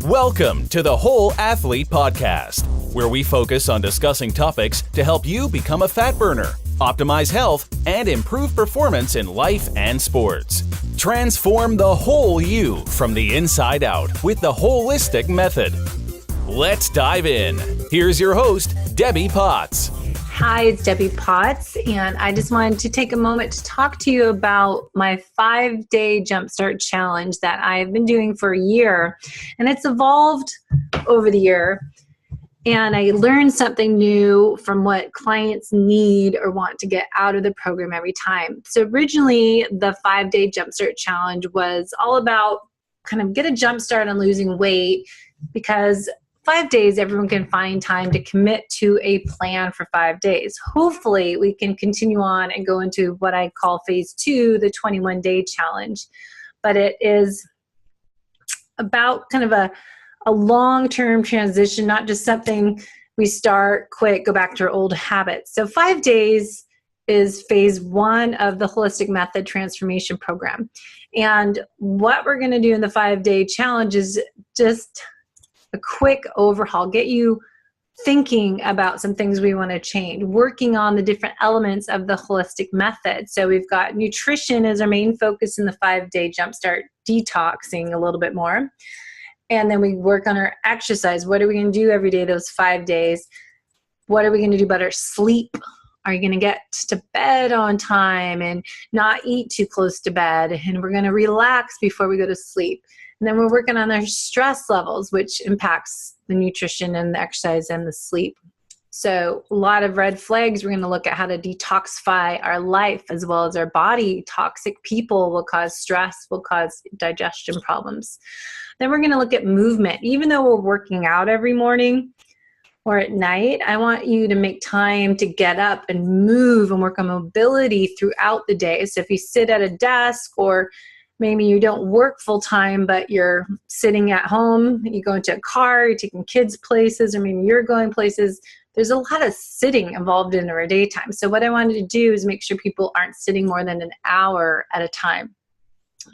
Welcome to the Whole Athlete Podcast, where we focus on discussing topics to help you become a fat burner, optimize health, and improve performance in life and sports. Transform the whole you from the inside out with the holistic method. Let's dive in. Here's your host, Debbie Potts. Hi, it's Debbie Potts, and I just wanted to take a moment to talk to you about my 5-day Jumpstart Challenge that I've been doing for a year, and it's evolved over the year, and I learned something new from what clients need or want to get out of the program every time. So originally, the 5-day Jumpstart Challenge was all about kind of get a jumpstart on losing weight, because 5 days, everyone can find time to commit to a plan for 5 days. Hopefully, we can continue on and go into what I call phase 2, the 21-day challenge. But it is about kind of a long-term transition, not just something we start, quit, go back to our old habits. So 5 days is phase 1 of the Holistic Method Transformation Program. And what we're going to do in the 5-day challenge is just a quick overhaul, get you thinking about some things we want to change, working on the different elements of the holistic method. So we've got nutrition as our main focus in the 5-day jumpstart, detoxing a little bit more. And then we work on our exercise. What are we going to do every day those 5 days? What are we going to do about our sleep? Are you going to get to bed on time and not eat too close to bed? And we're going to relax before we go to sleep. And then we're working on our stress levels, which impacts the nutrition and the exercise and the sleep. So a lot of red flags. We're going to look at how to detoxify our life as well as our body. Toxic people will cause stress, will cause digestion problems. Then we're going to look at movement. Even though we're working out every morning or at night, I want you to make time to get up and move and work on mobility throughout the day. So if you sit at a desk, or maybe you don't work full time, but you're sitting at home, you go into a car, you're taking kids places, or maybe you're going places, there's a lot of sitting involved in our daytime. So what I wanted to do is make sure people aren't sitting more than an hour at a time.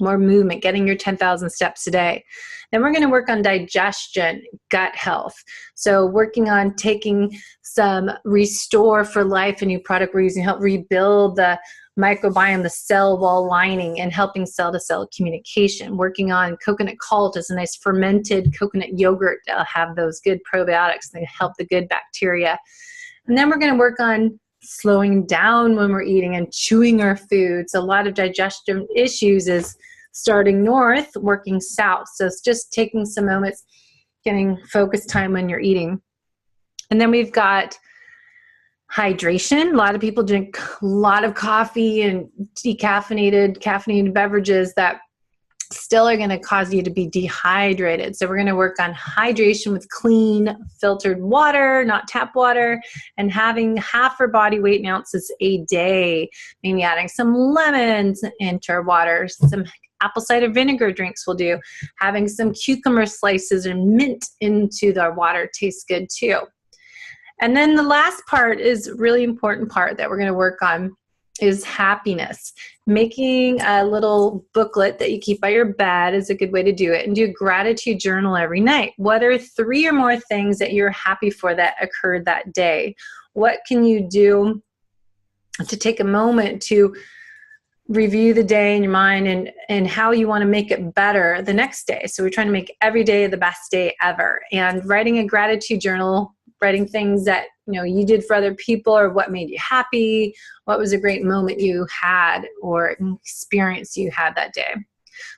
More movement, getting your 10,000 steps a day. Then we're going to work on digestion, gut health. So working on taking some Restore for Life, a new product we're using to help rebuild the microbiome, the cell wall lining, and helping cell-to-cell communication. Working on coconut cult as a nice fermented coconut yogurt to have those good probiotics that help the good bacteria. And then we're going to work on slowing down when we're eating and chewing our food. So a lot of digestion issues is starting north, working south. So it's just taking some moments, getting focused time when you're eating. And then we've got hydration. A lot of people drink a lot of coffee and caffeinated beverages that still are going to cause you to be dehydrated. So we're going to work on hydration with clean filtered water, not tap water, and having half our body weight in ounces a day. Maybe adding some lemons into our water, some apple cider vinegar drinks will do. Having some cucumber slices and mint into the water tastes good too. And then the last part is a really important part that we're going to work on is happiness. Making a little booklet that you keep by your bed is a good way to do it, and do a gratitude journal every night. What are 3 or more things that you're happy for that occurred that day? What can you do to take a moment to review the day in your mind and how you want to make it better the next day? So we're trying to make every day the best day ever. And writing a gratitude journal, writing things that you did for other people, or what made you happy, what was a great moment you had or experience you had that day.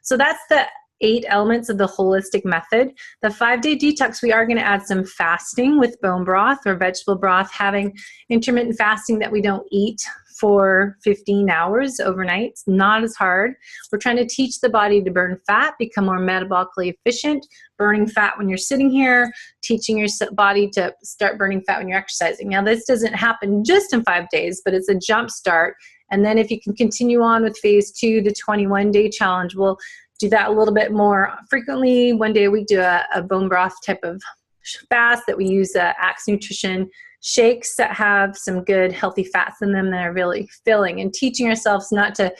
So that's the 8 elements of the holistic method. The 5-day detox, we are going to add some fasting with bone broth or vegetable broth, having intermittent fasting that we don't eat for 15 hours overnight. It's not as hard. We're trying to teach the body to burn fat, become more metabolically efficient, burning fat when you're sitting here, teaching your body to start burning fat when you're exercising. Now, this doesn't happen just in 5 days, but it's a jump start. And then if you can continue on with phase 2, the 21-day challenge, we'll do that a little bit more frequently. 1 day a week, do a bone broth type of fast that we use Axe Nutrition shakes that have some good healthy fats in them that are really filling, and teaching ourselves not to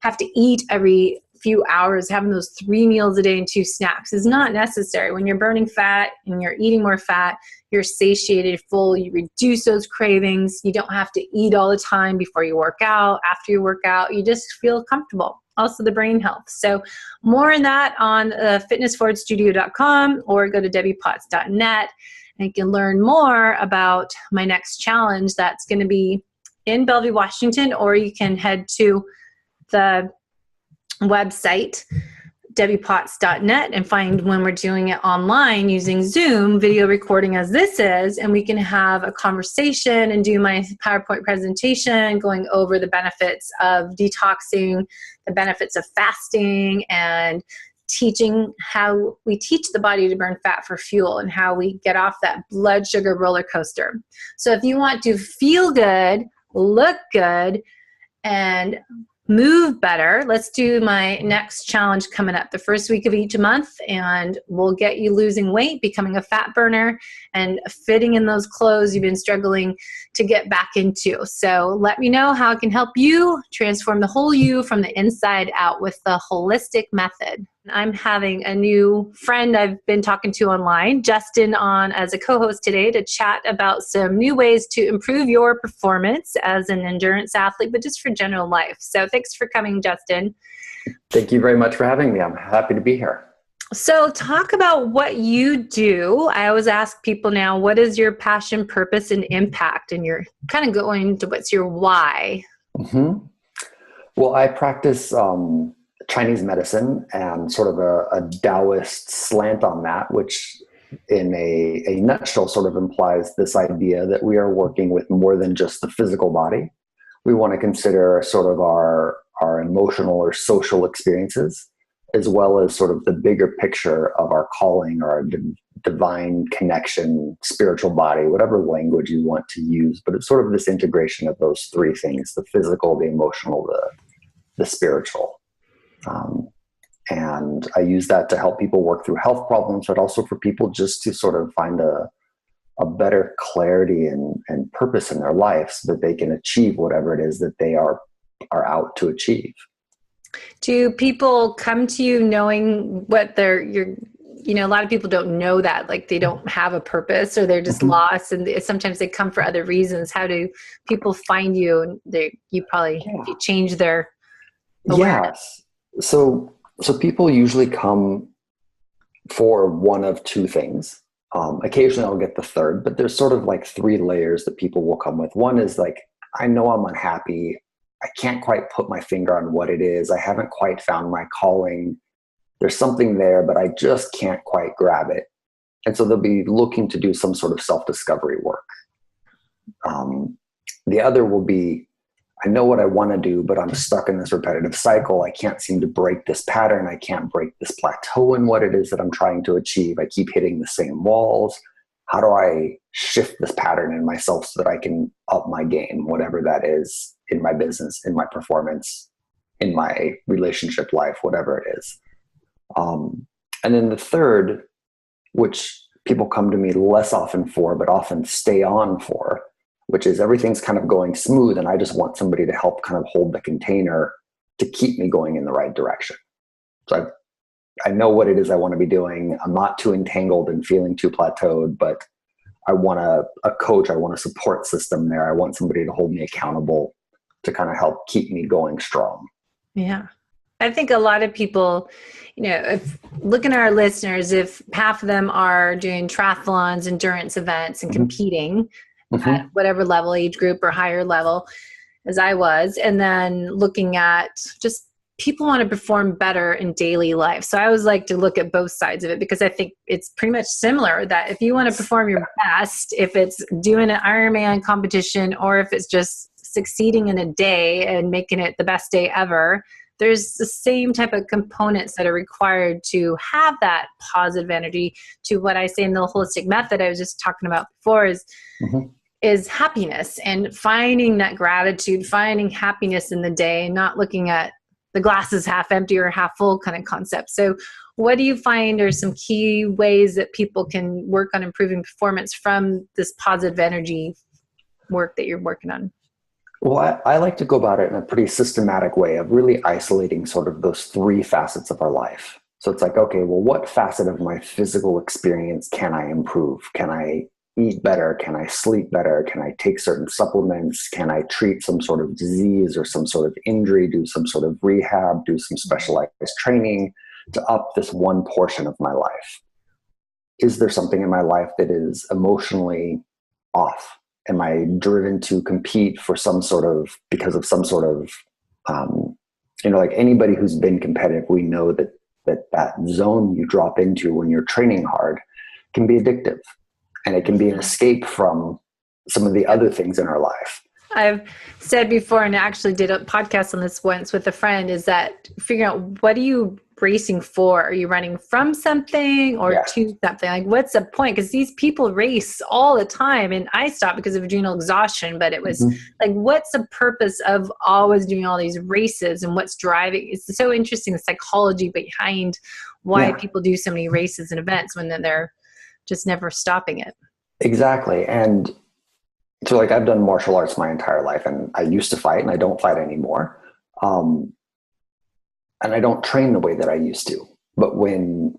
have to eat every few hours, having those 3 meals a day and 2 snacks is not necessary. When you're burning fat and you're eating more fat, you're satiated, full, you reduce those cravings. You don't have to eat all the time before you work out, after you work out. You just feel comfortable. Also the brain health. So more on that on fitnessforwardstudio.com or go to debbiepotts.net and you can learn more about my next challenge that's going to be in Bellevue, Washington, or you can head to the website debbiepotts.net and find when we're doing it online using Zoom video recording as this is, and we can have a conversation and do my PowerPoint presentation going over the benefits of detoxing, the benefits of fasting, and teaching how we teach the body to burn fat for fuel and how we get off that blood sugar roller coaster. So if you want to feel good, look good, and move better, let's do my next challenge coming up the first week of each month, and we'll get you losing weight, becoming a fat burner, and fitting in those clothes you've been struggling to get back into. So let me know how it can help you transform the whole you from the inside out with the holistic method. I'm having a new friend I've been talking to online, Justin, on as a co-host today to chat about some new ways to improve your performance as an endurance athlete, but just for general life. So thanks for coming, Justin. Thank you very much for having me. I'm happy to be here. So talk about what you do. I always ask people now, what is your passion, purpose, and impact? And you're kind of going to what's your why? Mm-hmm. Well, I practice Chinese medicine and sort of a Taoist slant on that, which in a nutshell sort of implies this idea that we are working with more than just the physical body. We want to consider sort of our emotional or social experiences, as well as sort of the bigger picture of our calling or our divine connection, spiritual body, whatever language you want to use. But it's sort of this integration of those three things: the physical, the emotional, the spiritual. And I use that to help people work through health problems, but also for people just to sort of find a better clarity and purpose in their life so that they can achieve whatever it is that they are out to achieve. Do people come to you knowing what a lot of people don't know that, like they don't have a purpose or they're just lost, and sometimes they come for other reasons. How do people find you? And you probably if you change their awareness. Yes. So people usually come for one of two things. Occasionally I'll get the third, but there's sort of like 3 layers that people will come with. One is like, I know I'm unhappy. I can't quite put my finger on what it is. I haven't quite found my calling. There's something there, but I just can't quite grab it. And so they'll be looking to do some sort of self-discovery work. The other will be, I know what I want to do, but I'm stuck in this repetitive cycle. I can't seem to break this pattern. I can't break this plateau in what it is that I'm trying to achieve. I keep hitting the same walls. How do I shift this pattern in myself so that I can up my game, whatever that is, in my business, in my performance, in my relationship life, whatever it is. And then the third, which people come to me less often for, but often stay on for, which is everything's kind of going smooth and I just want somebody to help kind of hold the container to keep me going in the right direction. So I know what it is I want to be doing. I'm not too entangled and feeling too plateaued, but I want a coach. I want a support system there. I want somebody to hold me accountable to kind of help keep me going strong. Yeah. I think a lot of people, if looking at our listeners, if half of them are doing triathlons, endurance events, and competing at whatever level, age group or higher level as I was, and then looking at just people want to perform better in daily life. So I always like to look at both sides of it because I think it's pretty much similar that if you want to perform your best, if it's doing an Ironman competition or if it's just succeeding in a day and making it the best day ever, there's the same type of components that are required to have that positive energy. To what I say in the holistic method I was just talking about before is happiness and finding that gratitude, finding happiness in the day, not looking at the glass is half empty or half full kind of concept. So what do you find are some key ways that people can work on improving performance from this positive energy work that you're working on? Well, I like to go about it in a pretty systematic way of really isolating sort of those three facets of our life. So it's like, okay, well, what facet of my physical experience can I improve? Can I eat better? Can I sleep better? Can I take certain supplements? Can I treat some sort of disease or some sort of injury, do some sort of rehab, do some specialized training to up this one portion of my life? Is there something in my life that is emotionally off? Am I driven to compete for some sort of, because of some sort of, like anybody who's been competitive, we know that zone you drop into when you're training hard can be addictive, and it can be an escape from some of the other things in our life. I've said before, and I actually did a podcast on this once with a friend, is that figuring out, what are you racing for? Are you running from something or to something? Like, what's the point? Because these people race all the time, and I stopped because of adrenal exhaustion, but it was like, what's the purpose of always doing all these races, and what's driving? It's so interesting, the psychology behind why people do so many races and events when they're just never stopping it. Exactly. And so like I've done martial arts my entire life, and I used to fight and I don't fight anymore. And I don't train the way that I used to. But when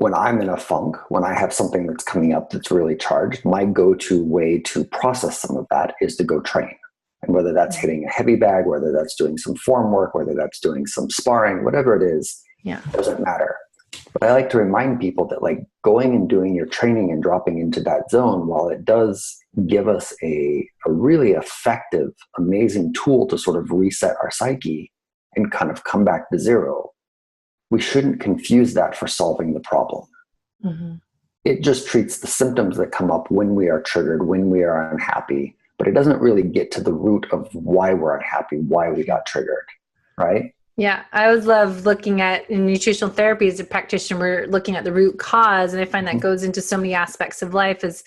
I'm in a funk, when I have something that's coming up that's really charged, my go-to way to process some of that is to go train. And whether that's hitting a heavy bag, whether that's doing some form work, whether that's doing some sparring, whatever it is, doesn't matter. But I like to remind people that like going and doing your training and dropping into that zone, while it does give us a really effective, amazing tool to sort of reset our psyche and kind of come back to zero, we shouldn't confuse that for solving the problem. It just treats the symptoms that come up when we are triggered, when we are unhappy, but it doesn't really get to the root of why we're unhappy, why we got triggered, right? Yeah, I always love looking at, in nutritional therapy as a practitioner, we're looking at the root cause. And I find that goes into so many aspects of life is,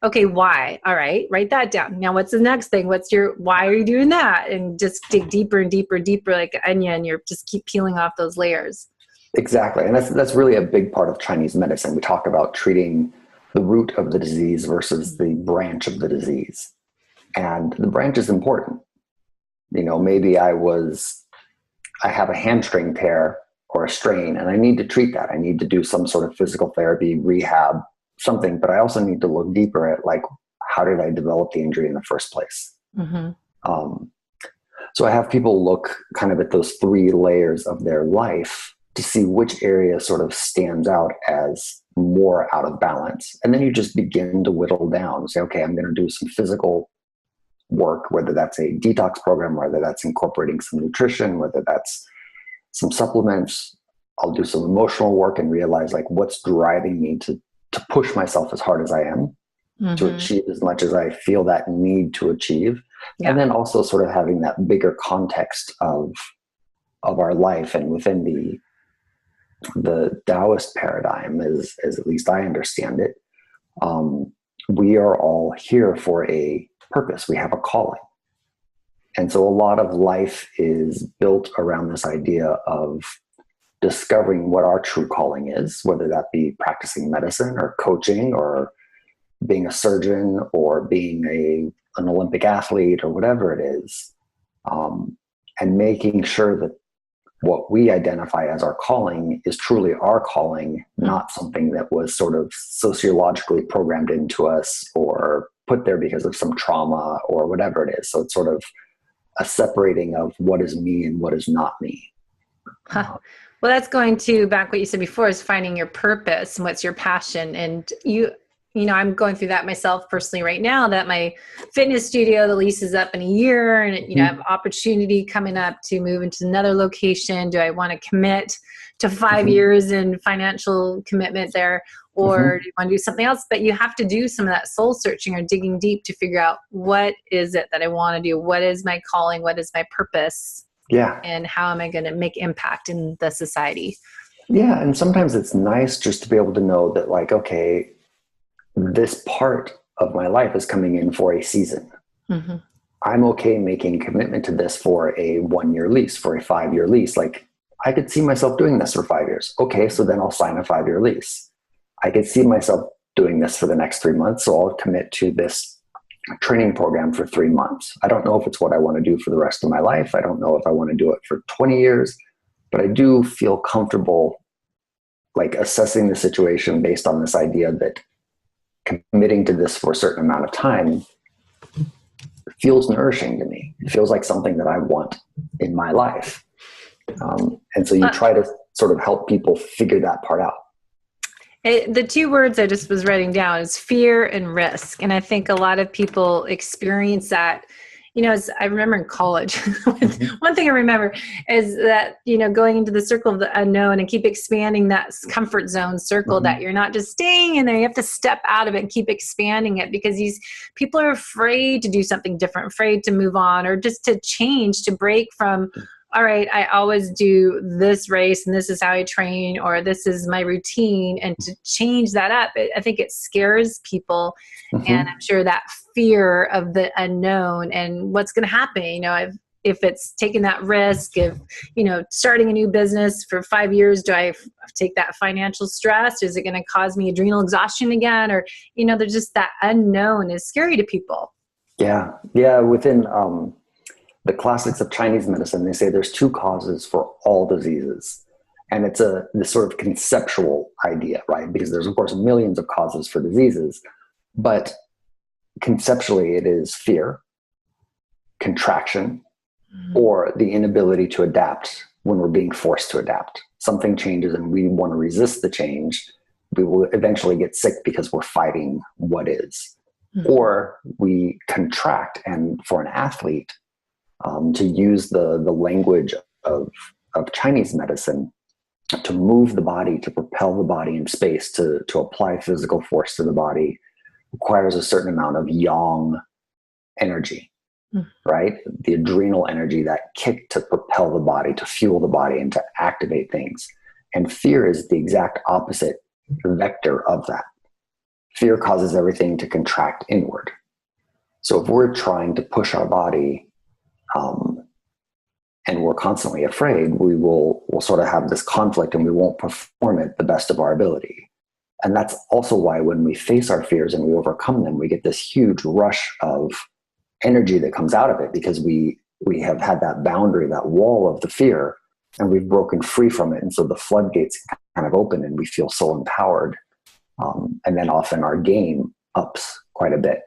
okay, why? All right, write that down. Now, what's the next thing? Why are you doing that? And just dig deeper and deeper and deeper like an onion. You're just keep peeling off those layers. Exactly. And that's really a big part of Chinese medicine. We talk about treating the root of the disease versus the branch of the disease. And the branch is important. Maybe I have a hamstring tear or a strain, and I need to treat that. I need to do some sort of physical therapy, rehab, something, but I also need to look deeper at like, how did I develop the injury in the first place? So I have people look kind of at those three layers of their life to see which area sort of stands out as more out of balance. And then you just begin to whittle down, say, okay, I'm going to do some physical work, whether that's a detox program, whether that's incorporating some nutrition, whether that's some supplements. I'll do some emotional work and realize like what's driving me to push myself as hard as I am to achieve as much as I feel that need to achieve. And then also sort of having that bigger context of our life. And within the Taoist paradigm, as at least I understand it, we are all here for a purpose. We have a calling. And so a lot of life is built around this idea of discovering what our true calling is, whether that be practicing medicine or coaching or being a surgeon or being an Olympic athlete or whatever it is, and making sure that what we identify as our calling is truly our calling, not something that was sort of sociologically programmed into us or put there because of some trauma or whatever it is. So it's sort of a separating of what is me and what is not me. Well, that's going to back what you said before, is finding your purpose and what's your passion. And I'm going through that myself personally right now, that my fitness studio, the lease is up in a year, and I have opportunity coming up to move into another location. Do I want to commit to 5 years in financial commitment there, or do you want to do something else? But you have to do some of that soul searching or digging deep to figure out, what is it that I want to do? What is my calling? What is my purpose? Yeah. And how am I going to make impact in the society? Yeah. And sometimes it's nice just to be able to know that like, okay, this part of my life is coming in for a season. I'm okay making commitment to this for a 1-year lease, for a 5-year lease. Like I could see myself doing this for 5 years. Okay. So then I'll sign a 5-year lease. I could see myself doing this for the next 3 months. So I'll commit to this training program for 3 months. I don't know if it's what I want to do for the rest of my life. I don't know if I want to do it for 20 years, but I do feel comfortable like assessing the situation based on this idea that committing to this for a certain amount of time feels nourishing to me. It feels like something that I want in my life. And so you try to sort of help people figure that part out. The two words I just was writing down is fear and risk. And I think a lot of people experience that, as I remember in college, one thing I remember is that, going into the circle of the unknown and keep expanding that comfort zone circle, that you're not just staying in there, you have to step out of it and keep expanding it, because these people are afraid to do something different, afraid to move on, or just to change, to break from, all right, I always do this race and this is how I train, or this is my routine, and to change that up, I think it scares people. And I'm sure that fear of the unknown and what's going to happen, if it's taking that risk of, starting a new business for 5 years, do I take that financial stress? Is it going to cause me adrenal exhaustion again? Or, there's just that unknown is scary to people. Yeah. Yeah. Within, the classics of Chinese medicine, they say there's 2 causes for all diseases. And it's this sort of conceptual idea, right? Because there's, of course, millions of causes for diseases. But conceptually, it is fear, contraction, or the inability to adapt when we're being forced to adapt. Something changes and we want to resist the change. We will eventually get sick because we're fighting what is. Or we contract, and for an athlete, to use the language of Chinese medicine, to move the body, to propel the body in space, to apply physical force to the body, requires a certain amount of yang energy, right? The adrenal energy, that kick to propel the body, to fuel the body, and to activate things. And fear is the exact opposite vector of that. Fear causes everything to contract inward. So if we're trying to push our body, and we're constantly afraid, we'll sort of have this conflict and we won't perform at the best of our ability. And that's also why when we face our fears and we overcome them, we get this huge rush of energy that comes out of it, because we have had that boundary, that wall of the fear, and we've broken free from it. And so the floodgates kind of open and we feel so empowered. And then often our game ups quite a bit.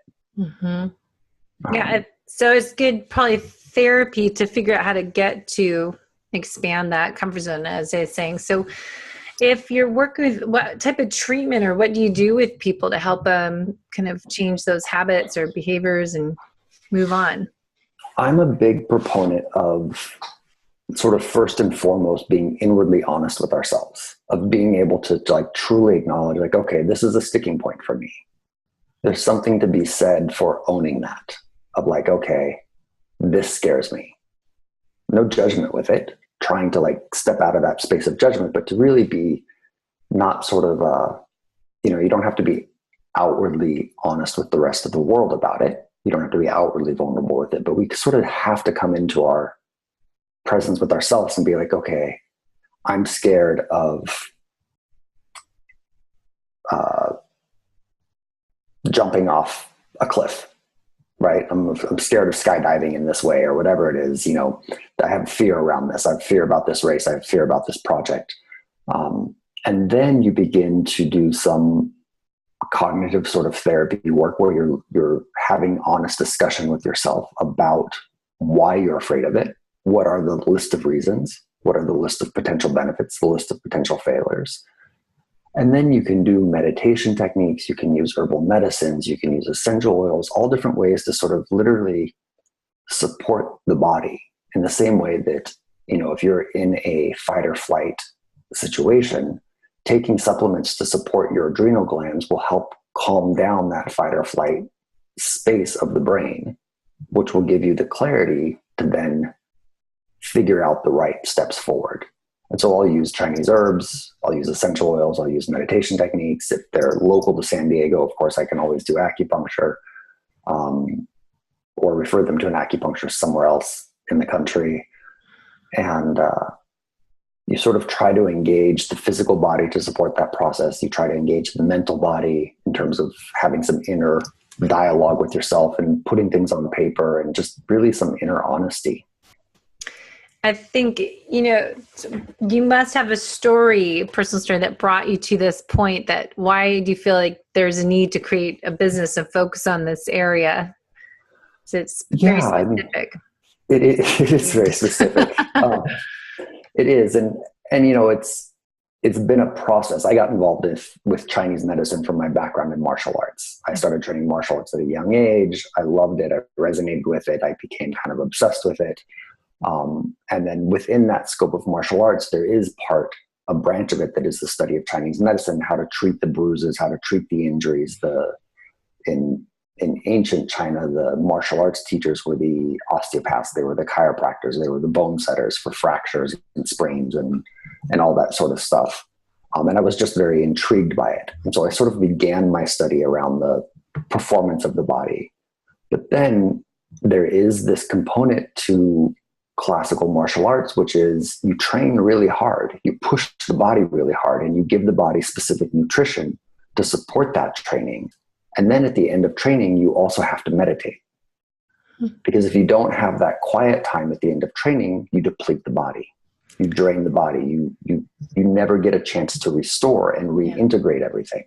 So it's good, probably therapy, to figure out how to get to expand that comfort zone, as I was saying. So if you're working with, what type of treatment or what do you do with people to help them kind of change those habits or behaviors and move on? I'm a big proponent of sort of first and foremost being inwardly honest with ourselves, of being able to like truly acknowledge, like, okay, this is a sticking point for me. There's something to be said for owning that, of like, okay, this scares me. No judgment with it, trying to like step out of that space of judgment, but to really be not sort of, you don't have to be outwardly honest with the rest of the world about it. You don't have to be outwardly vulnerable with it, but we sort of have to come into our presence with ourselves and be like, okay, I'm scared of jumping off a cliff. Right? I'm scared of skydiving in this way, or whatever it is. I have fear around this. I have fear about this race. I have fear about this project. And then you begin to do some cognitive sort of therapy work where you're having honest discussion with yourself about why you're afraid of it. What are the list of reasons? What are the list of potential benefits? The list of potential failures? And then you can do meditation techniques, you can use herbal medicines, you can use essential oils, all different ways to sort of literally support the body in the same way that, if you're in a fight or flight situation, taking supplements to support your adrenal glands will help calm down that fight or flight space of the brain, which will give you the clarity to then figure out the right steps forward. And so I'll use Chinese herbs, I'll use essential oils, I'll use meditation techniques. If they're local to San Diego, of course, I can always do acupuncture, or refer them to an acupuncturist somewhere else in the country. And you sort of try to engage the physical body to support that process. You try to engage the mental body in terms of having some inner dialogue with yourself and putting things on paper and just really some inner honesty. I think, you must have a personal story that brought you to this point. That why do you feel like there's a need to create a business and focus on this area? So it's very specific. It is very specific. It is. And it's been a process. I got involved with Chinese medicine from my background in martial arts. I started training martial arts at a young age. I loved it. I resonated with it. I became kind of obsessed with it. And then within that scope of martial arts, there is a branch of it that is the study of Chinese medicine, how to treat the bruises, how to treat the injuries. In ancient China, the martial arts teachers were the osteopaths, they were the chiropractors, they were the bone setters for fractures and sprains and all that sort of stuff. And I was just very intrigued by it. And so I sort of began my study around the performance of the body. But then there is this component to classical martial arts, which is you train really hard, you push the body really hard, and you give the body specific nutrition to support that training. And then at the end of training, you also have to meditate. Because if you don't have that quiet time at the end of training, you deplete the body. You drain the body. You never get a chance to restore and reintegrate everything.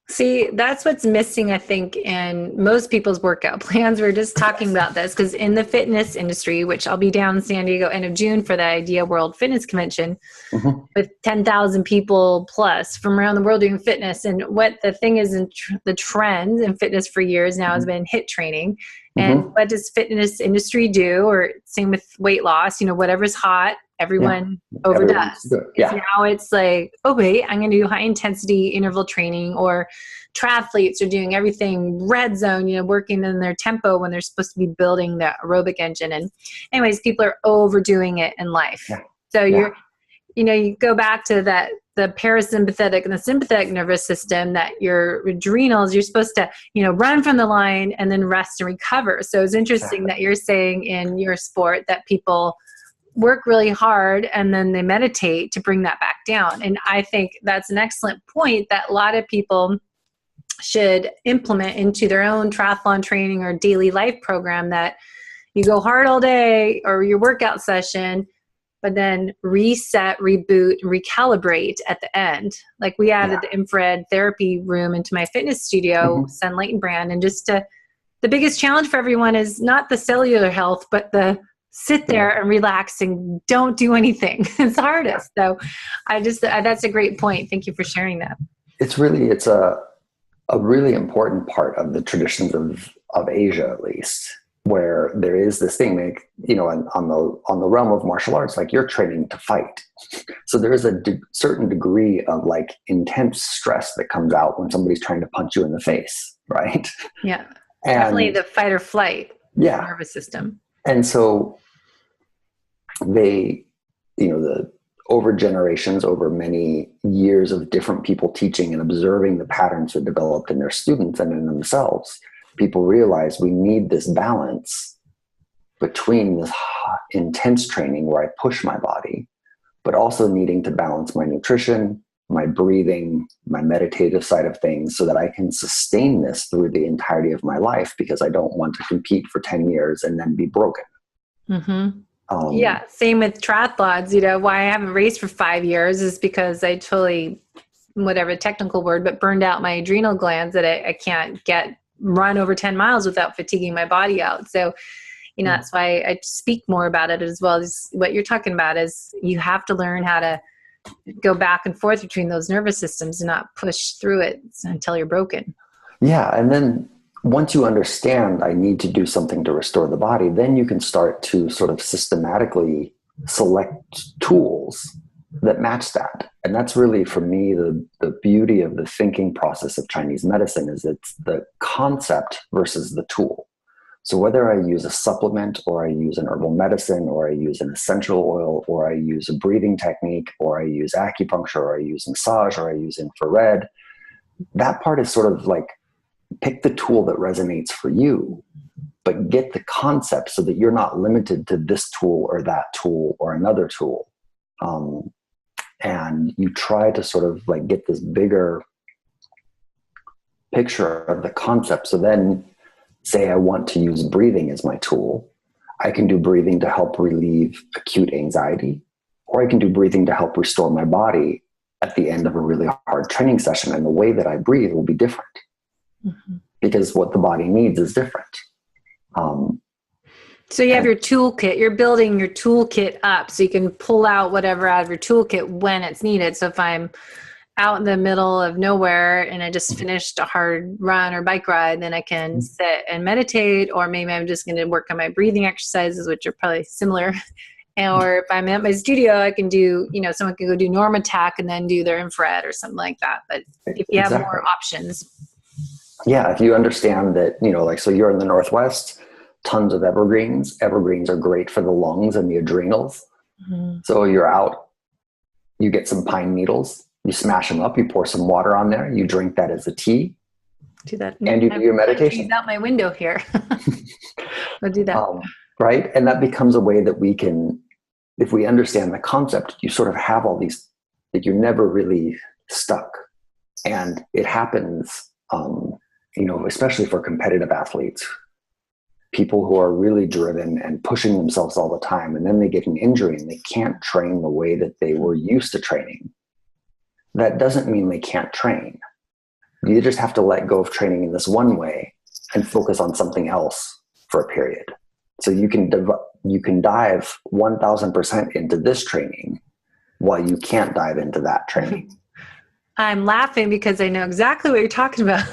See, that's what's missing, I think, in most people's workout plans. We're just talking about this because in the fitness industry, which I'll be down in San Diego end of June for the Idea World Fitness Convention with 10,000 people plus from around the world doing fitness. And what the thing is, the trend in fitness for years now has been HIIT training. And what does fitness industry do? Or same with weight loss, whatever's hot, everyone overdoes. Now it's like, oh wait, I'm going to do high intensity interval training, or triathletes are doing everything red zone, working in their tempo when they're supposed to be building the aerobic engine. And anyways, people are overdoing it in life. So you go back to that, the parasympathetic and the sympathetic nervous system, that your adrenals, you're supposed to, run from the line and then rest and recover. So it's interesting that you're saying in your sport that people work really hard and then they meditate to bring that back down. And I think that's an excellent point that a lot of people should implement into their own triathlon training or daily life program, that you go hard all day or your workout session, but then reset, reboot, and recalibrate at the end. Like we added the infrared therapy room into my fitness studio, Sunlight and Brand. And the biggest challenge for everyone is not the cellular health, but the sit there and relax and don't do anything. It's the hardest. So that's a great point. Thank you for sharing that. It's a really important part of the traditions of Asia, at least, where there is this thing, like, on the realm of martial arts, like you're training to fight. So there is a certain degree of like intense stress that comes out when somebody's trying to punch you in the face. Right. Yeah. Definitely the fight or flight nervous system. And so over generations, over many years of different people teaching and observing the patterns that developed in their students and in themselves, people realize we need this balance between this intense training where I push my body, but also needing to balance my nutrition, my breathing, my meditative side of things, so that I can sustain this through the entirety of my life, because I don't want to compete for 10 years and then be broken. Same with triathlons. Why I haven't raced for 5 years is because I totally, whatever technical word, but burned out my adrenal glands that I can't run over 10 miles without fatiguing my body out. So, that's why I speak more about it as well. As what you're talking about is you have to learn how to go back and forth between those nervous systems and not push through it until you're broken. Yeah. And then once you understand I need to do something to restore the body, then you can start to sort of systematically select tools that match that. And that's really, for me, the beauty of the thinking process of Chinese medicine is it's the concept versus the tool. So whether I use a supplement, or I use an herbal medicine, or I use an essential oil, or I use a breathing technique, or I use acupuncture, or I use massage, or I use infrared, that part is sort of like, pick the tool that resonates for you, but get the concept so that you're not limited to this tool or that tool or another tool. And you try to sort of like get this bigger picture of the concept. So then say I want to use breathing as my tool. I can do breathing to help relieve acute anxiety, or I can do breathing to help restore my body at the end of a really hard training session. And the way that I breathe will be different because what the body needs is different. So you have your toolkit, you're building your toolkit up so you can pull out whatever out of your toolkit when it's needed. So if I'm out in the middle of nowhere and I just finished a hard run or bike ride, then I can sit and meditate, or maybe I'm just going to work on my breathing exercises, which are probably similar. Or if I'm at my studio, I can do, someone can go do Norm Attack and then do their infrared or something like that. But if you have more options. Yeah. If you understand that, so you're in the Northwest, tons of evergreens. Evergreens are great for the lungs and the adrenals. So you're out, you get some pine needles, you smash them up, you pour some water on there, you drink that as a tea. Do that. And you do your meditation. Trees out my window here. I'll do that. Right. And that becomes a way that we can, if we understand the concept, you sort of have all these, that you're never really stuck. And it happens, especially for competitive athletes, people who are really driven and pushing themselves all the time, and then they get an injury and they can't train the way that they were used to training. That doesn't mean they can't train. You just have to let go of training in this one way and focus on something else for a period. So you can dive 1000% into this training while you can't dive into that training. I'm laughing because I know exactly what you're talking about.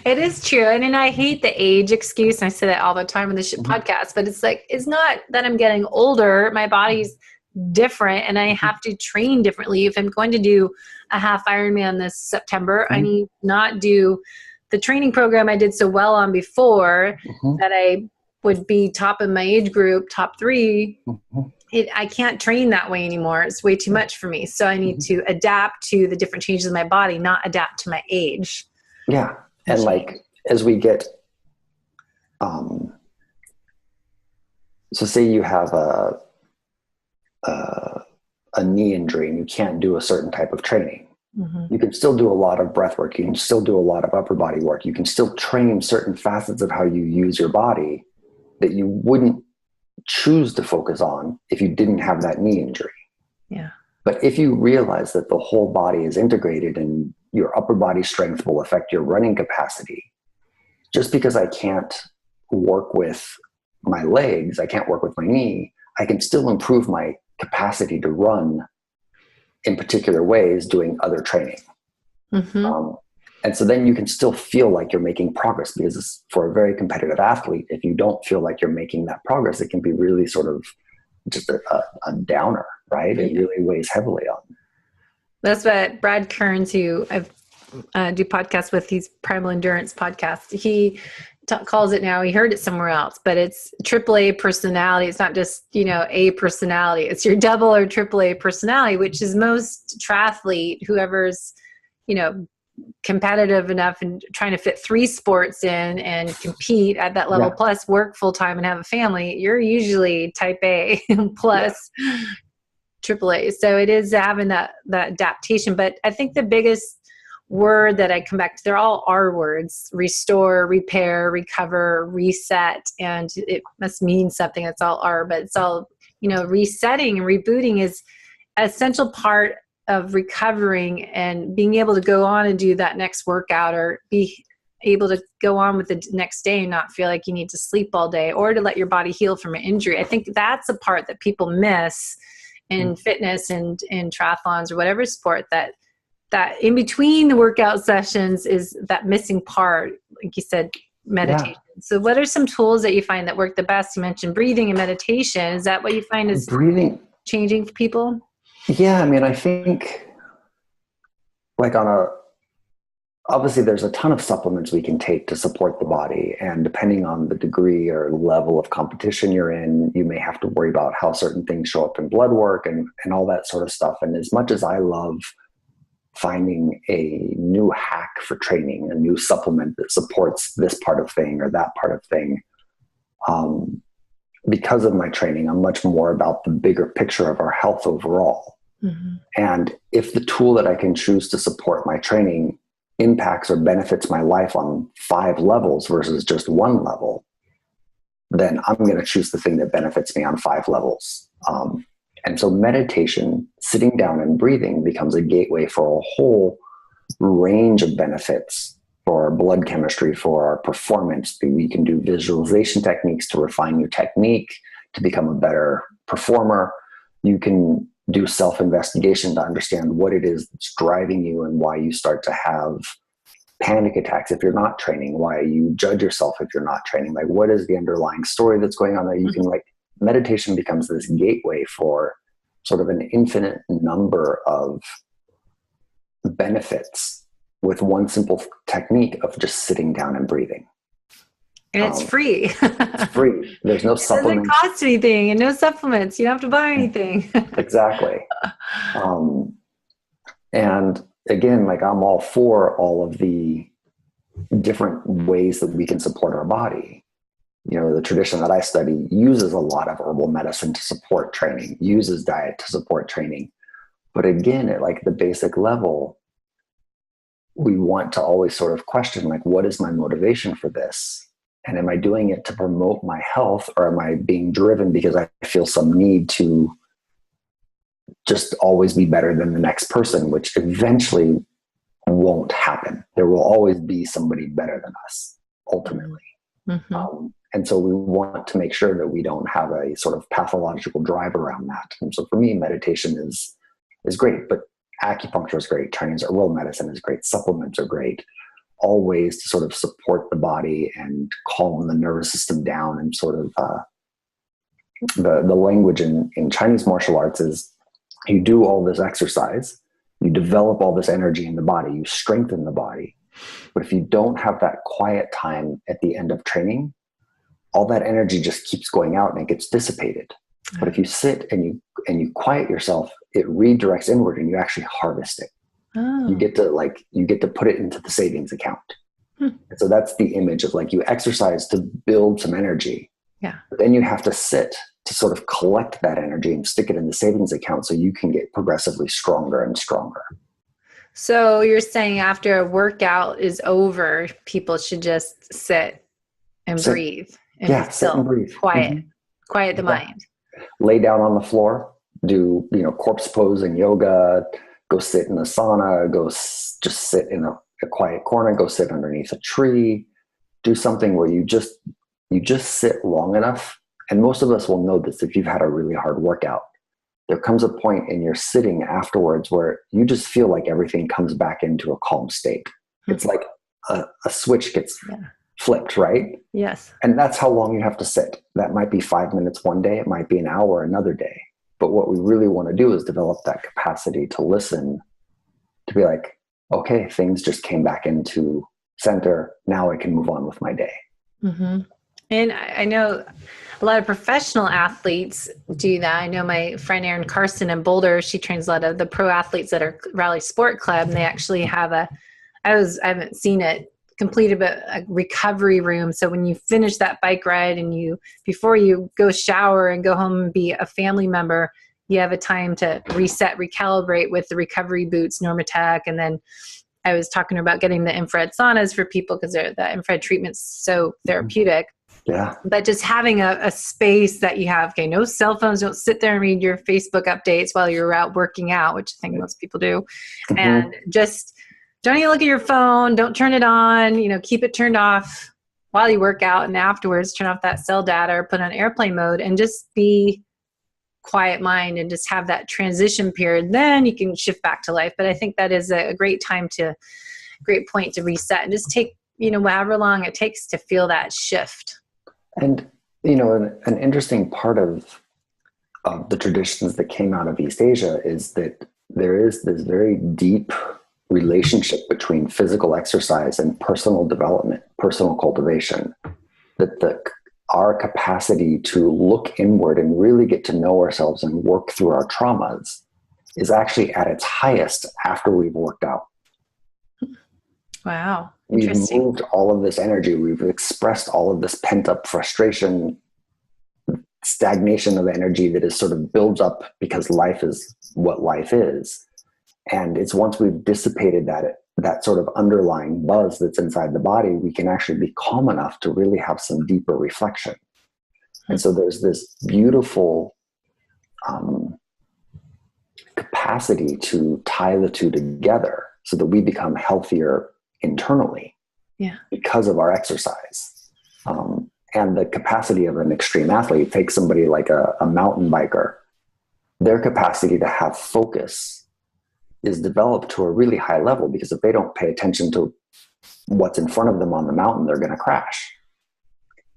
It is true. And I hate the age excuse. And I say that all the time in this podcast, but it's like, it's not that I'm getting older. My body's different and I have to train differently. If I'm going to do a half Ironman this September, I need not do the training program I did so well on before that I would be top in my age group, top 3. I can't train that way anymore. It's way too much for me. So I need to adapt to the different changes in my body, not adapt to my age. Yeah. And like, as we get, so say you have a knee injury and you can't do a certain type of training. You can still do a lot of breath work. You can still do a lot of upper body work. You can still train certain facets of how you use your body that you wouldn't choose to focus on if you didn't have that knee injury. Yeah. But if you realize that the whole body is integrated and your upper body strength will affect your running capacity, just because I can't work with my legs, I can't work with my knee, I can still improve my capacity to run in particular ways doing other training. And so then you can still feel like you're making progress, because for a very competitive athlete, if you don't feel like you're making that progress, it can be really sort of just a downer, right? It really weighs heavily on. That's what Brad Kearns, who I do podcasts with, he's Primal Endurance podcast. He calls it now, he heard it somewhere else, but it's AAA personality. It's not just, a personality. It's your double or AAA personality, which is most triathlete, whoever's, competitive enough and trying to fit 3 sports in and compete at that level, plus work full time and have a family, you're usually type A plus AAA. So it is having that adaptation. But I think the biggest word that I come back to, they're all R words: restore, repair, recover, reset. And it must mean something. It's all R, but it's all, resetting and rebooting is an essential part of recovering and being able to go on and do that next workout, or be able to go on with the next day and not feel like you need to sleep all day, or to let your body heal from an injury. I think that's a part that people miss in fitness and in triathlons or whatever sport, that in between the workout sessions is that missing part, like you said, meditation. So what are some tools that you find that work the best? You mentioned breathing and meditation. Is that what you find is changing for people? Yeah, I mean, I think like obviously there's a ton of supplements we can take to support the body. And depending on the degree or level of competition you're in, you may have to worry about how certain things show up in blood work and all that sort of stuff. And as much as I love finding a new hack for training, a new supplement that supports this part of thing or that part of thing, because of my training, I'm much more about the bigger picture of our health overall. And if the tool that I can choose to support my training impacts or benefits my life on 5 levels versus just 1 level, then I'm going to choose the thing that benefits me on 5 levels. And so meditation, sitting down and breathing, becomes a gateway for a whole range of benefits for our blood chemistry, for our performance. We can do visualization techniques to refine your technique, to become a better performer. You can do self-investigation to understand what it is that's driving you and why you start to have panic attacks if you're not training, why you judge yourself if you're not training. Like, what is the underlying story that's going on there? You can, like, meditation becomes this gateway for sort of an infinite number of benefits with one simple technique of just sitting down and breathing. And it's free. It's free. There's no supplements. It doesn't cost anything, and no supplements. You don't have to buy anything. Exactly. And again, like, I'm all for all of the different ways that we can support our body. You know, the tradition that I study uses a lot of herbal medicine to support training, uses diet to support training. But again, at like the basic level, we want to always sort of question, like, what is my motivation for this? And am I doing it to promote my health, or am I being driven because I feel some need to just always be better than the next person, which eventually won't happen. There will always be somebody better than us, ultimately. Mm-hmm. And so we want to make sure that we don't have a sort of pathological drive around that. And so for me, meditation is great, but acupuncture is great. Chinese herbal medicine is great. Supplements are great. All ways to sort of support the body and calm the nervous system down. And sort of the language in Chinese martial arts is, you do all this exercise, you develop all this energy in the body, you strengthen the body. But if you don't have that quiet time at the end of training, all that energy just keeps going out and it gets dissipated. But if you sit and you quiet yourself, it redirects inward and you actually harvest it. Oh. You get to put it into the savings account. And so that's the image of, like, you exercise to build some energy. Yeah. But then you have to sit to sort of collect that energy and stick it in the savings account so you can get progressively stronger and stronger. So you're saying after a workout is over, people should just sit and breathe. And be still, sit and breathe. Quiet. Mm-hmm. Quiet the mind. Lay down on the floor, do, corpse pose in yoga, go sit in the sauna, just sit in a quiet corner, go sit underneath a tree, do something where you just sit long enough. And most of us will know this if you've had a really hard workout. There comes a point in your sitting afterwards where you just feel like everything comes back into a calm state. Mm-hmm. It's like a switch gets flipped, right? Yes. And that's how long you have to sit. That might be 5 minutes one day. It might be an hour another day. But what we really want to do is develop that capacity to listen, to be like, okay, things just came back into center. Now I can move on with my day. Mm-hmm. And I know a lot of professional athletes do that. I know my friend Erin Carson in Boulder, she trains a lot of the pro athletes that are Raleigh Sport Club. And they actually have I haven't seen it completed, but a recovery room. So when you finish that bike ride and before you go shower and go home and be a family member, you have a time to reset, recalibrate with the recovery boots, Normatec. And then I was talking about getting the infrared saunas for people because the infrared treatment's so therapeutic. Yeah. But just having a space that you have, okay, no cell phones, don't sit there and read your Facebook updates while you're out working out, which I think most people do. Mm-hmm. And just don't even look at your phone, don't turn it on, keep it turned off while you work out, and afterwards turn off that cell data or put on airplane mode and just be quiet mind and just have that transition period. Then you can shift back to life. But I think that is a great great point to reset and just take, however long it takes to feel that shift. And, an interesting part of the traditions that came out of East Asia is that there is this very deep relationship between physical exercise and personal development, personal cultivation, that our capacity to look inward and really get to know ourselves and work through our traumas is actually at its highest after we've worked out. Wow. We've moved all of this energy. We've expressed all of this pent up frustration, stagnation of energy that is sort of builds up because life is what life is. And it's once we've dissipated that sort of underlying buzz that's inside the body, we can actually be calm enough to really have some deeper reflection. And so there's this beautiful capacity to tie the two together so that we become healthier internally because of our exercise. And the capacity of an extreme athlete, take somebody like a mountain biker, their capacity to have focus is developed to a really high level, because if they don't pay attention to what's in front of them on the mountain, they're going to crash.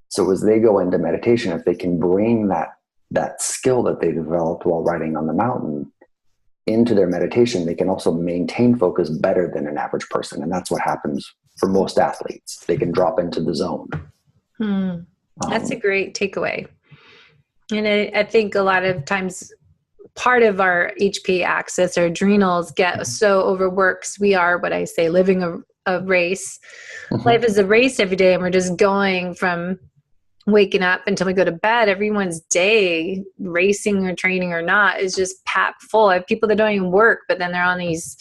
So as they go into meditation, if they can bring that skill that they developed while riding on the mountain into their meditation, they can also maintain focus better than an average person. And that's what happens for most athletes. They can drop into the zone. That's a great takeaway. And I think a lot of times part of our HP axis, our adrenals, get so overworked. We are, what I say, living a race. Life is a race every day, and we're just going from waking up until we go to bed. Everyone's day, racing or training or not, is just packed full. I have people that don't even work, but then they're on these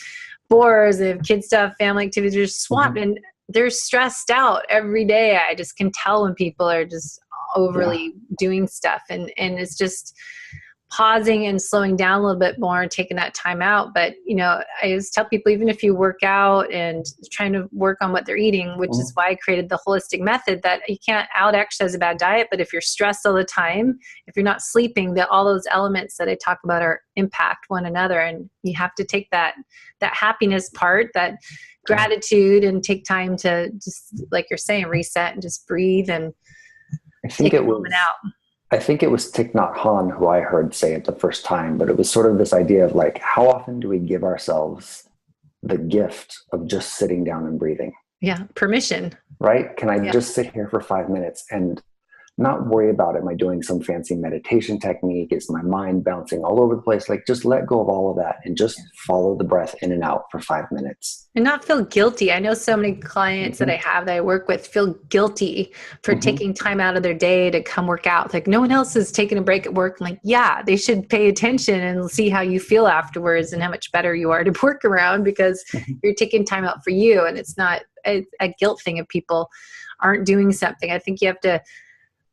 boards, they have kid stuff, family activities, they're swamped, and they're stressed out every day. I just can tell when people are just overly doing stuff, and it's just pausing and slowing down a little bit more and taking that time out. But, I always tell people, even if you work out and trying to work on what they're eating, which is why I created the holistic method, that you can't out exercise a bad diet. But if you're stressed all the time, if you're not sleeping, that all those elements that I talk about are impact one another. And you have to take that happiness part, that gratitude, and take time to just, like you're saying, reset and just breathe and take a moment out. I think it was Thich Nhat Hanh who I heard say it the first time, but it was sort of this idea of like, how often do we give ourselves the gift of just sitting down and breathing? Yeah. Permission. Right? Can I just sit here for 5 minutes and not worry about, am I doing some fancy meditation technique? Is my mind bouncing all over the place? Like, just let go of all of that and just follow the breath in and out for 5 minutes. And not feel guilty. I know so many clients that I have that I work with feel guilty for taking time out of their day to come work out. Like, no one else is taking a break at work. I'm like, yeah, they should pay attention and see how you feel afterwards and how much better you are to work around, because you're taking time out for you. And it's not a guilt thing if people aren't doing something. I think you have to,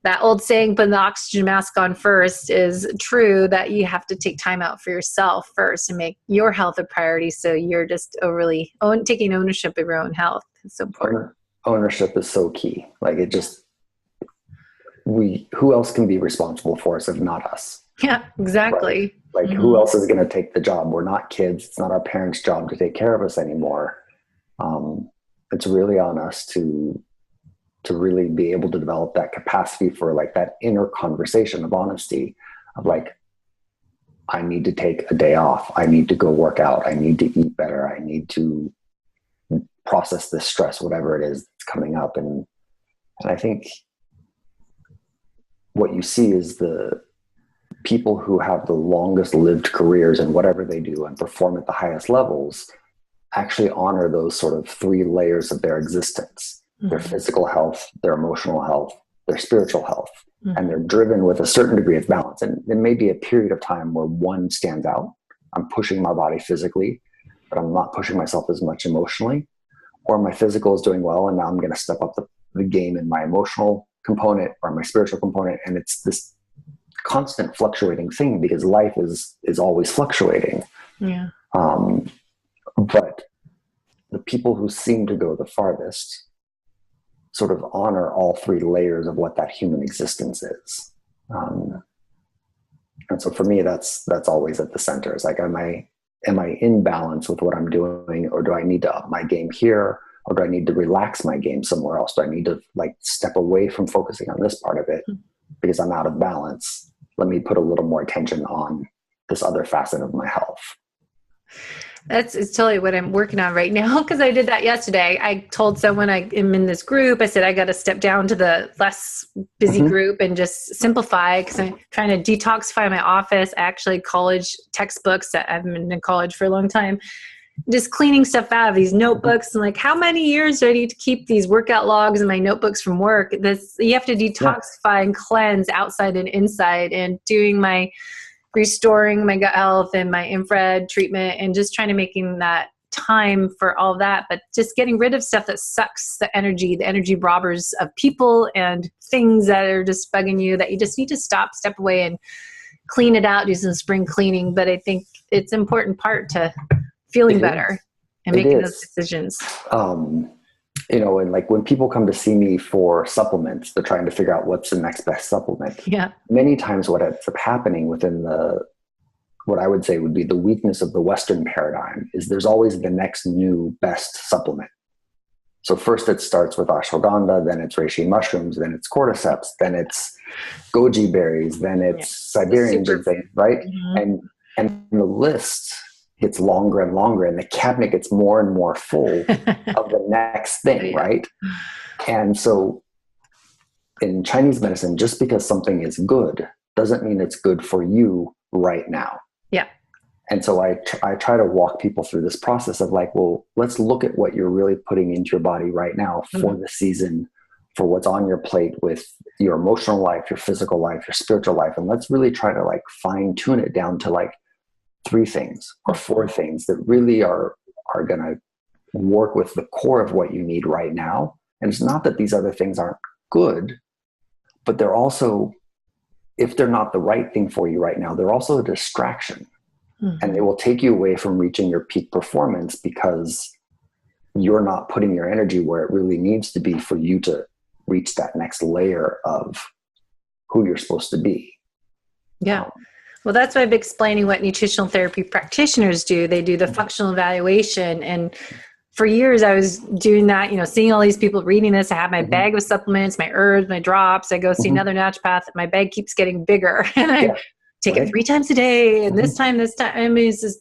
that old saying, put the oxygen mask on first, is true, that you have to take time out for yourself first and make your health a priority. So you're just overly taking ownership of your own health. It's so important. Ownership is so key. Like, it just, who else can be responsible for us if not us? Yeah, exactly. Right? Like, who else is going to take the job? We're not kids. It's not our parents' job to take care of us anymore. It's really on us to really be able to develop that capacity for like that inner conversation of honesty of like, I need to take a day off. I need to go work out. I need to eat better. I need to process this stress, whatever it is that's coming up. And I think what you see is the people who have the longest lived careers in whatever they do and perform at the highest levels actually honor those sort of 3 layers of their existence. Their physical health, their emotional health, their spiritual health, and they're driven with a certain degree of balance. And there may be a period of time where one stands out. I'm pushing my body physically, but I'm not pushing myself as much emotionally, or my physical is doing well, and now I'm going to step up the game in my emotional component or my spiritual component. And it's this constant fluctuating thing, because life is always fluctuating. Yeah. But the people who seem to go the farthest sort of honor all 3 layers of what that human existence is. And so for me, that's always at the center. It's like, am I in balance with what I'm doing, or do I need to up my game here, or do I need to relax my game somewhere else? Do I need to like step away from focusing on this part of it because I'm out of balance? Let me put a little more attention on this other facet of my health. It's totally what I'm working on right now, because I did that yesterday. I told someone I am in this group, I said, I got to step down to the less busy group and just simplify, because I'm trying to detoxify my office. Actually, college textbooks, I've been in college for a long time, just cleaning stuff out of these notebooks. And like, how many years do I need to keep these workout logs in my notebooks from work? You have to detoxify and cleanse outside and inside, and doing my restoring my gut health and my infrared treatment and just trying to making that time for all of that, but just getting rid of stuff that sucks the energy robbers of people and things that are just bugging you that you just need to step away and clean it out, do some spring cleaning. But I think it's an important part to feeling better and making those decisions. And like when people come to see me for supplements, they're trying to figure out what's the next best supplement. Yeah. Many times what ends up happening within what I would say would be the weakness of the Western paradigm is there's always the next new best supplement. So first it starts with ashwagandha, then it's reishi mushrooms, then it's cordyceps, then it's goji berries, then it's Siberian ginseng, right? Mm-hmm. And the list gets longer and longer, and the cabinet gets more and more full of the next thing, right? And so in Chinese medicine, just because something is good doesn't mean it's good for you right now. Yeah. And so I try to walk people through this process of like, well, let's look at what you're really putting into your body right now for the season, for what's on your plate with your emotional life, your physical life, your spiritual life. And let's really try to like fine tune it down to like 3 things or 4 things that really are going to work with the core of what you need right now. And it's not that these other things aren't good, but they're also, if they're not the right thing for you right now, they're also a distraction. And they will take you away from reaching your peak performance because you're not putting your energy where it really needs to be for you to reach that next layer of who you're supposed to be. Yeah. Well, that's why I'm explaining what nutritional therapy practitioners do. They do the functional evaluation. And for years I was doing that, seeing all these people reading this. I have my bag of supplements, my herbs, my drops. I go see another naturopath. My bag keeps getting bigger and I take it 3 times a day. And this time, I mean, it's just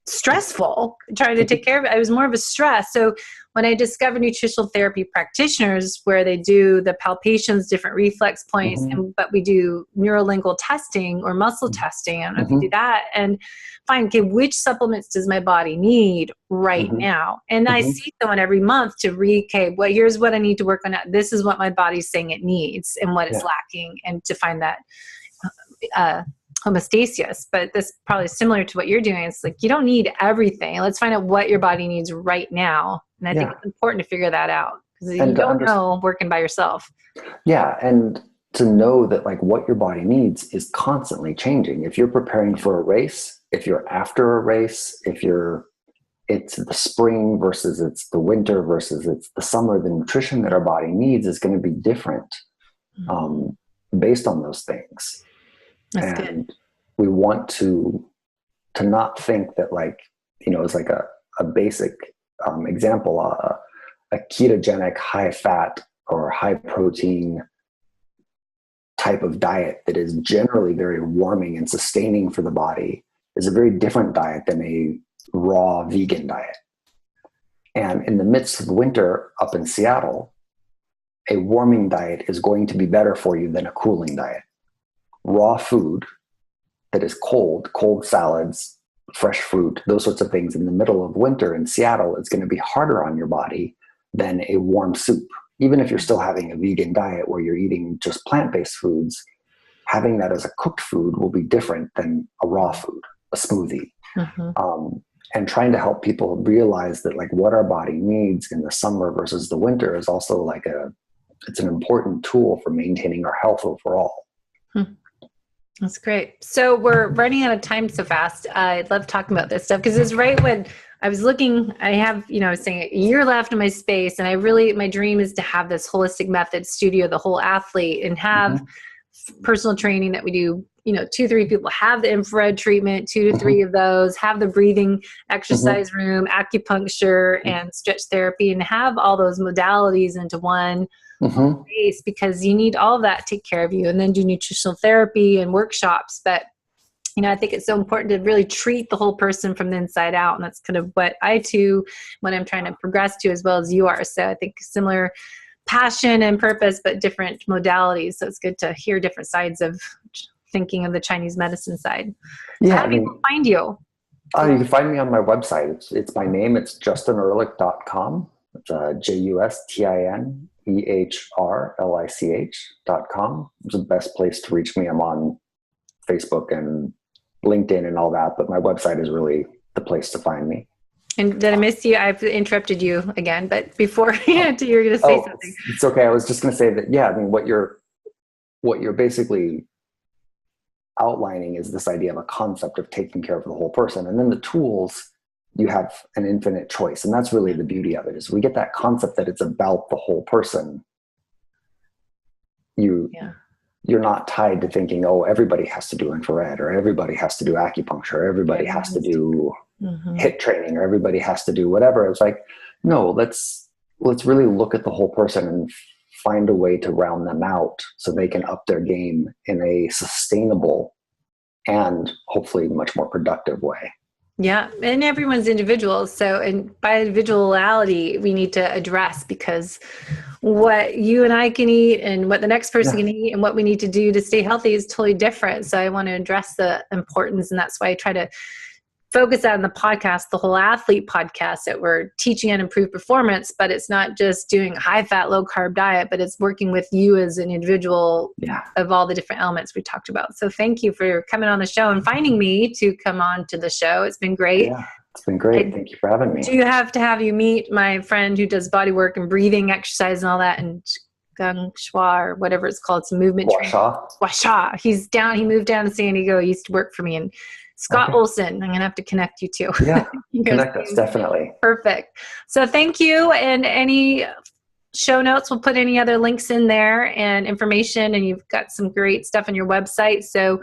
stressful trying to take care of it. It was more of a stress. So when I discovered nutritional therapy practitioners where they do the palpations, different reflex points, but we do neurolingual testing or muscle testing. I don't know if you do that and find, okay, which supplements does my body need right now? And I see someone every month to well, here's what I need to work on. This is what my body's saying it needs and what it's lacking, and to find that homeostasis. But this probably similar to what you're doing. It's like, you don't need everything. Let's find out what your body needs right now. And I think it's important to figure that out because you don't know working by yourself. Yeah. And to know that like what your body needs is constantly changing. If you're preparing for a race, if you're after a race, it's the spring versus it's the winter versus it's the summer, the nutrition that our body needs is going to be different based on those things. That's good. We want to not think that like, it's like a basic example, a ketogenic high fat or high protein type of diet that is generally very warming and sustaining for the body is a very different diet than a raw vegan diet. And in the midst of winter up in Seattle, a warming diet is going to be better for you than a cooling diet. Raw food that is cold salads, fresh fruit, those sorts of things in the middle of winter in Seattle is going to be harder on your body than a warm soup. Even if you're still having a vegan diet where you're eating just plant-based foods, having that as a cooked food will be different than a raw food, a smoothie. And trying to help people realize that like what our body needs in the summer versus the winter is also like it's an important tool for maintaining our health overall. That's great. So we're running out of time so fast. I love talking about this stuff because it's right when I was looking, I have, I was saying a year left in my space, and my dream is to have this holistic method studio, the whole athlete, and have personal training that we do, 2-3 people have the infrared treatment, 2 to 3 of those, have the breathing exercise room, acupuncture and stretch therapy, and have all those modalities into one place, because you need all of that to take care of you, and then do nutritional therapy and workshops. But I think it's so important to really treat the whole person from the inside out. And that's kind of what I do when I'm trying to progress to, as well as you are. So I think similar passion and purpose, but different modalities. So it's good to hear different sides of thinking of the Chinese medicine side. So how do people find you? You can find me on my website. It's my name. It's justinehrlich.com. It's JUSTINEHRLICH.com. It's the best place to reach me. I'm on Facebook and LinkedIn and all that, but my website is really the place to find me. And did I miss you? I've interrupted you again, but before you were going to say something. It's okay. I was just going to say that, yeah, I mean, what you're basically outlining is this idea of a concept of taking care of the whole person. And then the tools, you have an infinite choice. And that's really the beauty of it, is we get that concept that it's about the whole person. You're not tied to thinking, oh, everybody has to do infrared, or everybody has to do acupuncture, or everybody has to do HIIT training, or everybody has to do whatever. It's like, no, let's really look at the whole person and find a way to round them out so they can up their game in a sustainable and hopefully much more productive way. Yeah. And everyone's individual. So, and by individuality, we need to address, because what you and I can eat and what the next person can eat and what we need to do to stay healthy is totally different. So I want to address the importance. And that's why I try to focus on the podcast, the Whole Athlete podcast, that we're teaching and improved performance, but it's not just doing a high fat, low carb diet, but it's working with you as an individual of all the different elements we talked about. So thank you for coming on the show and finding me to come on to the show. It's been great. Yeah, it's been great. Thank you for having me. Do you have to have you meet my friend who does body work and breathing exercise and all that, and Gung Shua or whatever it's called. It's a movement training. Washa. He moved down to San Diego. He used to work for me. And Scott Olson, I'm going to have to connect you to. Yeah, connect us, definitely. Perfect. So thank you. And any show notes, we'll put any other links in there and information, and you've got some great stuff on your website. So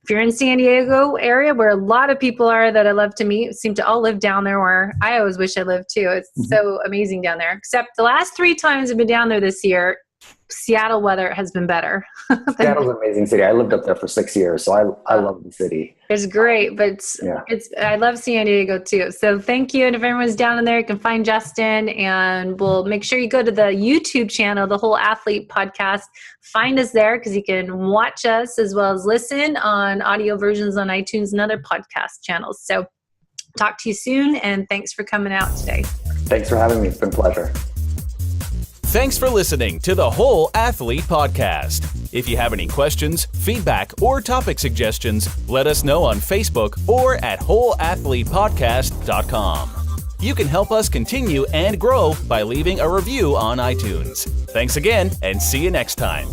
if you're in San Diego area, where a lot of people are that I love to meet, seem to all live down there, where I always wish I lived too. It's so amazing down there. Except the last 3 times I've been down there this year, Seattle weather has been better. Seattle's an amazing city. I lived up there for 6 years, so I love the city. It's great, but I love San Diego too. So thank you. And if everyone's down in there, you can find Justin, and we'll make sure you go to the YouTube channel, the Whole Athlete Podcast. Find us there, because you can watch us as well as listen on audio versions on iTunes and other podcast channels. So talk to you soon, and thanks for coming out today. Thanks for having me. It's been a pleasure. Thanks for listening to the Whole Athlete Podcast. If you have any questions, feedback, or topic suggestions, let us know on Facebook or at wholeathletepodcast.com. You can help us continue and grow by leaving a review on iTunes. Thanks again, and see you next time.